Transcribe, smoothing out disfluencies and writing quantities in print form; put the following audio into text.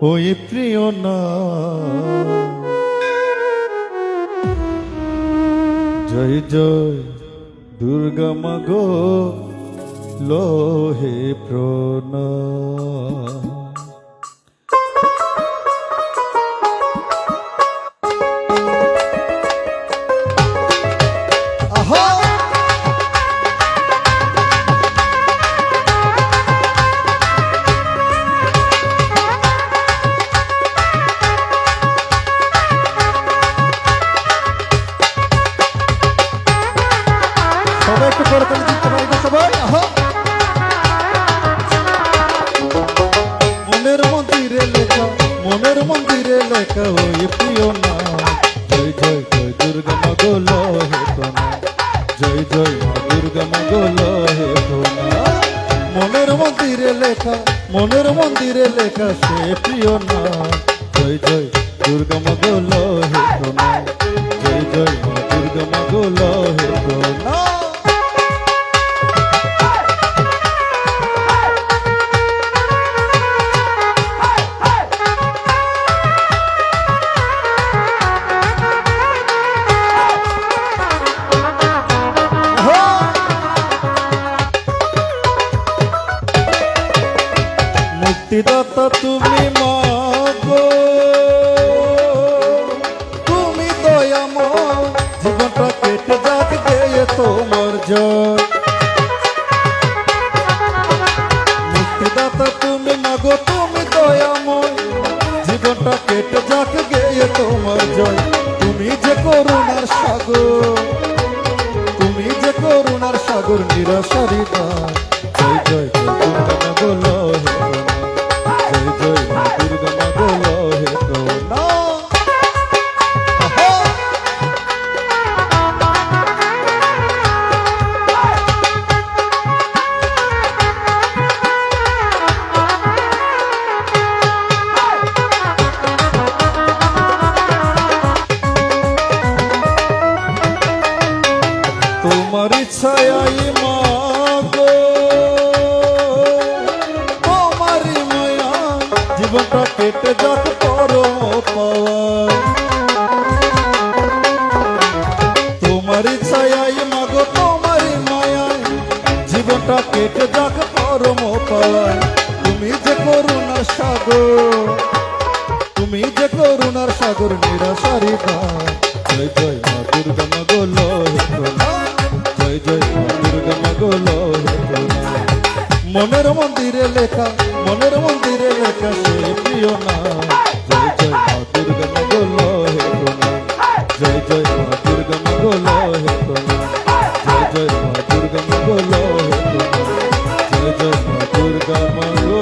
ওই প্রিয় না জয় জয় দুর্গা মাগো লোহে প্রণাম। সবাই একটু করে দিতে পারবে সবাই। মনের মন্দিরে লেখা ওই প্রিয় নাম জয় জয় জয় দুর্গা মাগো লোহে প্রণাম। জয় জয় মা দুর্গা মাগো লোহে প্রণাম। মনের মন্দিরে লেখা সে প্রিয় নাম জয় জয় দুর্গা মাগো লোহে প্রণাম। জয় জয় মা দুর্গা মাগো লোহে প্রণাম। মুক্তিদাতা তুমি মাগো, তুমি দয়াময়, জীবনটা কেটে যাক গেয়ে তোমার জয়। মুক্তিদাতা তুমি মাগো, তুমি দয়াময়, জীবনটা কেটে যাক গেয়ে তোমার জয়। তুমি যে করুণার সাগর, তুমি যে করুণার সাগর নিরাশারি দায়। জয় জয় দুর্গা মাগো লোহে প্রণাম। জয় জয় মা দুর্গা মাগো লোহে প্রণাম। তোমার ইচ্ছায় মাগো, তোমারই মায়া, জীবনটা কেটে যাক পরম পাওয়ায়। তোমার ইচ্ছায় মাগো, তোমারই মায়ায়, জীবনটা কেটে যাক পরম পাওয়ায়। তুমি যে করুণার সাগর, তুমি যে করুণার সাগর নিরাশারি দায়। জয় জয় মা দুর্গা মাগো লোহে প্রণাম। জয় জয় মা দুর্গা মাগো লোহে প্রণাম। মনের মন্দিরে লেখা সে প্রিয় নাম জয় জয় মা দুর্গা মাগো লোহে প্রণাম। জয় জয় মা দুর্গা মাগো লোহে প্রণাম। জয় জয় মা দুর্গা মাগো লোহে প্রণাম। জয় জয় মা দুর্গা মাগো।